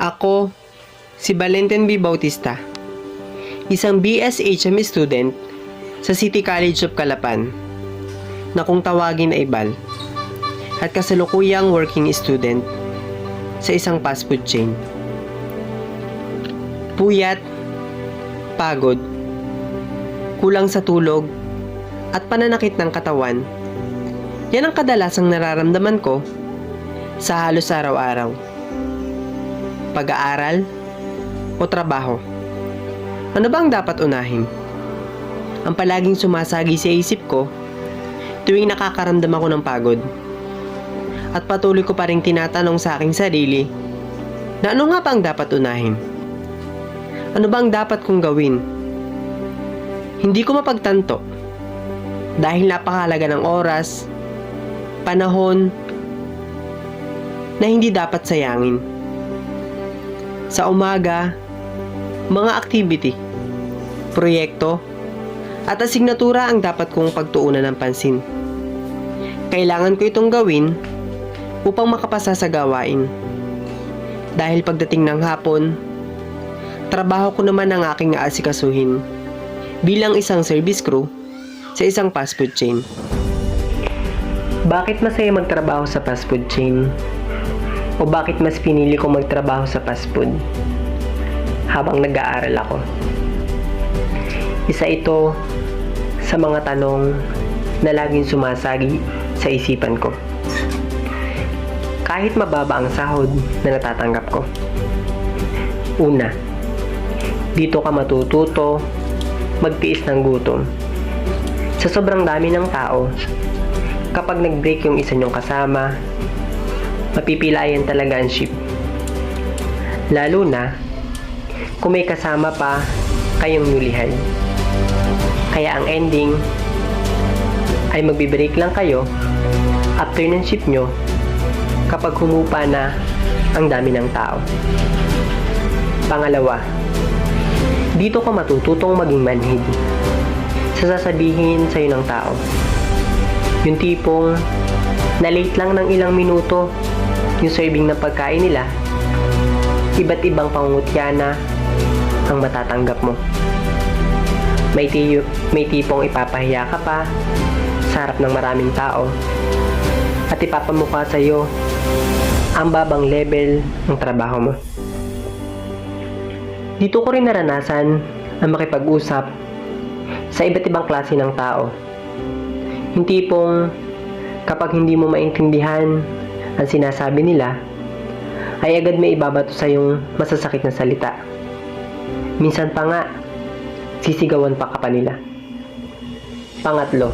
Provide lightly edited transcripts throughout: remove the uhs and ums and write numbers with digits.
Ako, si Valentin B. Bautista, isang BSHM student sa City College of Calapan, na kung tawagin ay BAL, at kasalukuyang working student sa isang fast food chain. Puyat, pagod, kulang sa tulog, at pananakit ng katawan, yan ang kadalasang nararamdaman ko sa halos araw-araw. Pag-aaral o trabaho? Ano ba ang dapat unahin? Ang palaging sumasagi sa isip ko tuwing nakakaramdam ako ng pagod. At patuloy ko pa rin tinatanong sa aking sarili na ano nga ba ang dapat unahin? Ano ba ang dapat kong gawin? Hindi ko mapagtanto dahil napakahalaga ng oras, panahon na hindi dapat sayangin. Sa umaga, mga activity, proyekto, at asignatura ang dapat kong pagtuunan ng pansin. Kailangan ko itong gawin upang makapasa sa gawain. Dahil pagdating ng hapon, trabaho ko naman ang aking aasikasuhin bilang isang service crew sa isang fast food chain. Bakit masaya magtrabaho sa fast food chain? O bakit mas pinili ko magtrabaho sa fast food habang nag-aaral ako? Isa ito sa mga tanong na laging sumasagi sa isipan ko. Kahit mababa ang sahod na natatanggap ko. Una, dito ka matututo magtiis ng gutom. Sa sobrang dami ng tao, kapag nag-break yung isa nyong kasama, mapipilayan talaga ang ship. Lalo na kung may kasama pa kayong nulihan. Kaya ang ending ay magbe-break lang kayo after ng ship nyo kapag humupa na ang dami ng tao. Pangalawa, dito ka matututong maging manhid sa sasabihin sa'yo ng tao. Yung tipong na late lang ng ilang minuto yung serving ng pagkain nila, iba't ibang pangungutya na ang matatanggap mo. May tipong ipapahiya ka pa sa harap ng maraming tao at ipapamukha sa iyo ang babang level ng trabaho mo. Dito ko rin naranasan ang makipag-usap sa iba't ibang klase ng tao. Yung tipong kapag hindi mo maintindihan ang sinasabi nila, ay agad may ibabato sa yung masasakit na salita. Minsan pa nga, sisigawan pa ka pa nila. Pangatlo,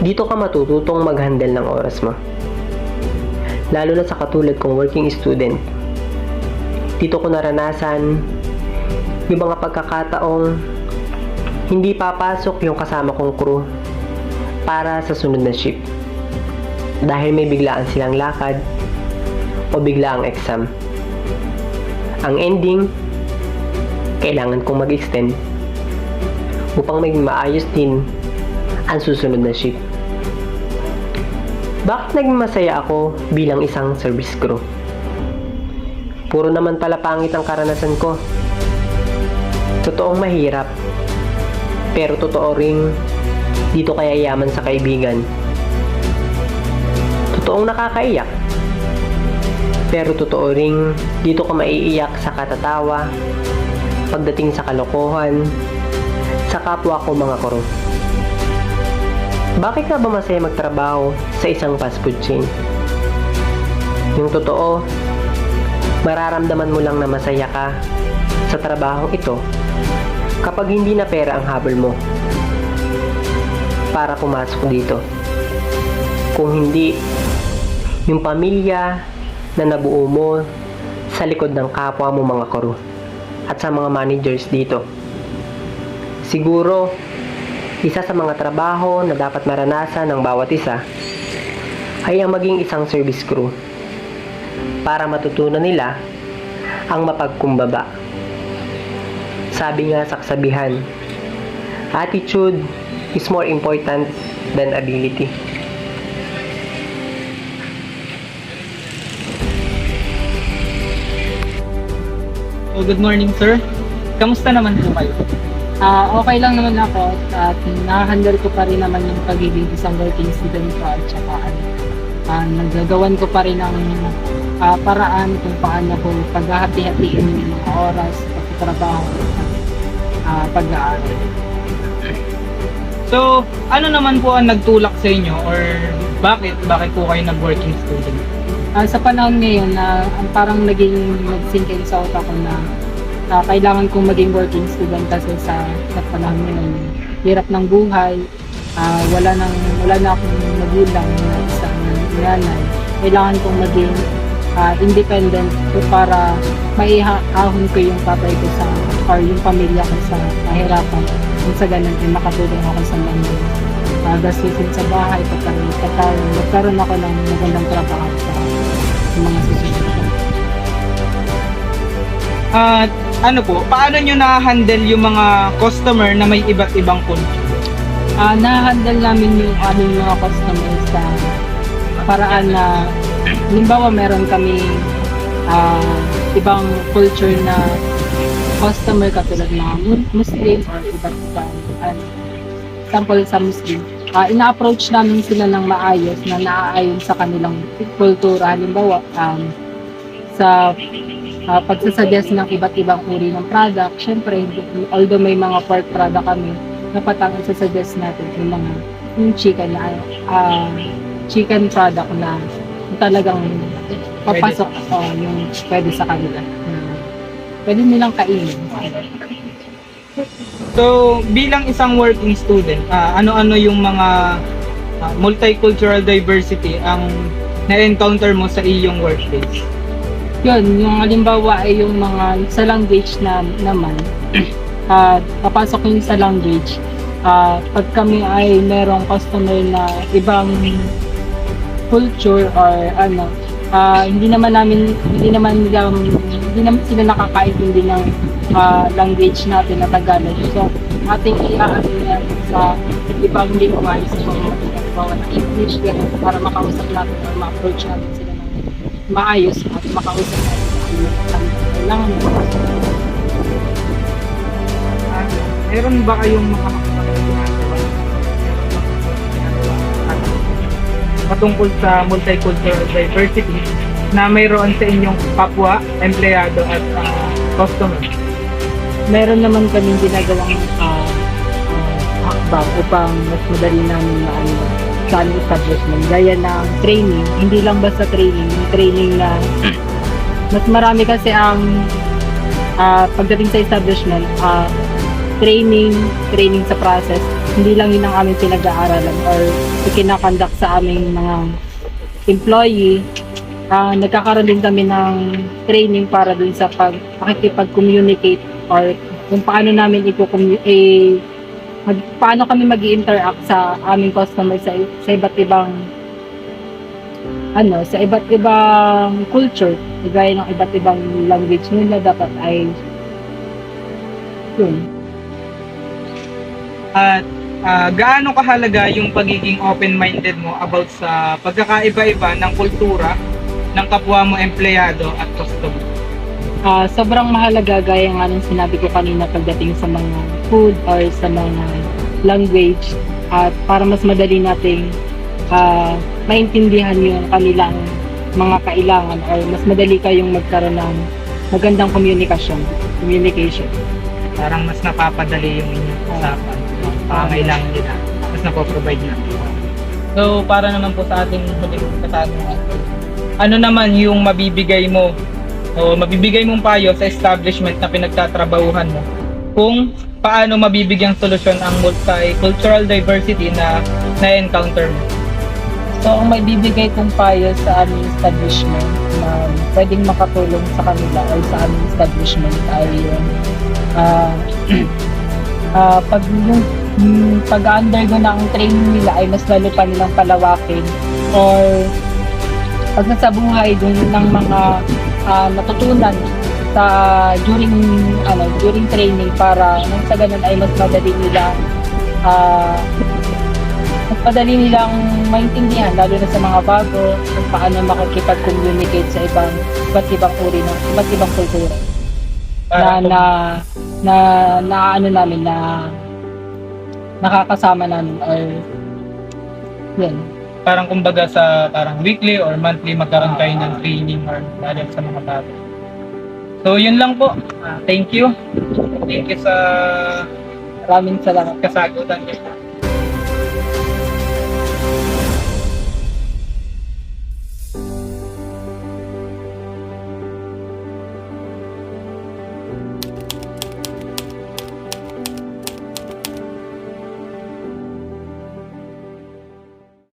dito ka matututong mag-handle ng oras mo. Lalo na sa katulad kong working student. Dito ko naranasan yung mga pagkakataong hindi papasok yung kasama kong crew para sa sunod na shift. Dahil may biglaan silang lakad o biglaang exam. Ang ending, kailangan kong mag-extend upang maging maayos din ang susunod na shift. Bakit naging masaya ako bilang isang service crew? Puro naman pala pangit ang karanasan ko. Totoong mahirap, pero totoo ring dito kaya yaman sa kaibigan. Totoong nakakaiyak, pero totoo ring dito ka maiiyak sa katatawa pagdating sa kalokohan sa kapwa ko mga kuro. Bakit nga ba masaya magtrabaho sa isang fast food chain? Yung totoo, mararamdaman mo lang na masaya ka sa trabahong ito kapag hindi na pera ang habol mo para pumasok dito. Kung hindi, yung pamilya na nabuo mo sa likod ng kapwa mo mga kuro at sa mga managers dito. Siguro, isa sa mga trabaho na dapat maranasan ng bawat isa ay ang maging isang service crew para matutunan nila ang mapagkumbaba. Sabi nga sa kasabihan, attitude is more important than ability. So, good morning, sir. Kamusta naman po kayo? Okay lang naman ako at na-handle ko pa rin naman yung pagiging isang working student ko at saka nagagawan ko pa rin ng paraan kung paano ko paghahati-hatiin yung mga oras, pagtatrabaho, pag-aaral. So, ano naman po ang nagtulak sa inyo or bakit po kayo nag-working student? Sa panahon ngayon na parang nag-sink in sa utak ko na kailangan kong maging working student kasi sa panahon ngayon hirap ng buhay, wala na akong magulang na isang nanay. Kailangan kong maging independent ko para maiahon ko yung tatay ko or yung pamilya ko sa kahirapan. Kung sa ganun ay makatulong ako sa mga gastusin sa bahay magkaroon ako ng magandang trabaho sa mga susunod. At ano po, paano nyo na-handle yung mga customer na may iba't ibang culture? Na-handle namin yung aming mga customers sa paraan na halimbawa meron kami ibang culture na customer katulad mga Muslim or iba't ibang sample sa Muslim. Ina-approach namin sila ng maayos na naaayon sa kanilang kultura. Halimbawa, sa pagsasuggest ng iba't ibang uri ng product, syempre, although may mga pork product kami, dapat ang isasuggest natin yung chicken na chicken product na talagang papasok yung pwede sa kanila. Pwede nilang kainin. So, bilang isang working student, ano-ano yung mga multicultural diversity ang na-encounter mo sa iyong workplace? Yun, yung halimbawa ay yung mga sa language na naman, papasok yung sa language, pag kami ay merong customer na ibang culture or hindi naman sila nakakaintindi ng language natin na Tagalog. So, ating i-aano sa ibang lingwahe sa mga halimbawa na English, ganun, para makausap natin or ma-approach natin sila ng maayos at makausap natin ang kailangan ng Meron ba kayong mga patungkol sa multicultural diversity na mayroon sa inyong kapwa, empleyado at customer? Meron naman kaming ginagawang hakbang upang mas madali namin na sa aming establishment. Gaya ng training, hindi lang basta training na mas marami kasi ang pagdating sa establishment, training sa process, hindi lang yun ang aming pinag-aaralan or ikinakandak sa aming mga employee. Nagkakaroon din kami ng training para dun sa pakikipag-communicate or kung paano namin paano kami mag-interact sa aming customer sa iba't ibang sa iba't ibang culture, gaya ng iba't ibang language nila, dapat ay yun. At gaano kahalaga yung pagiging open-minded mo about sa pagkakaiba-iba ng kultura ng kapwa mo empleyado at customer? Sobrang mahalaga, gaya nga ng sinabi ko kanina pagdating sa mga food or sa mga language, at para mas madali nating maintindihan yung kanilang mga kailangan or mas madali kayong magkaroon ng magandang communication. Parang mas napapadali yung inyong usapan, pangailangan nila, mas napoprovide na. So, para naman po sa ating huling katanungan, ano naman yung mabibigay mong payo sa establishment na pinagtatrabahuhan mo kung paano mabibigyang solusyon ang multicultural diversity na na-encounter mo? So, ang may bibigay kong payo sa aming establishment na pwedeng makatulong sa kanila or sa aming establishment ay yung pag-undergo ng training nila ay mas lalo pa nilang palawakin, or pag nasa buhay dun ng mga natutunan during training, para nang sa ganun ay mas madali nilang maintindihan, lalo na sa mga bago, kung paano makikipag-communicate sa iba't ibang uri ng iba't ibang kultura. Para na na ano namin na nakakasama namin or yan. parang kumbaga sa parang weekly or monthly magkaroon kayo ng training or dahil sa mga bago. So yun lang po. Thank you. Thank you sa Maraming salamat. kasagutan niyo.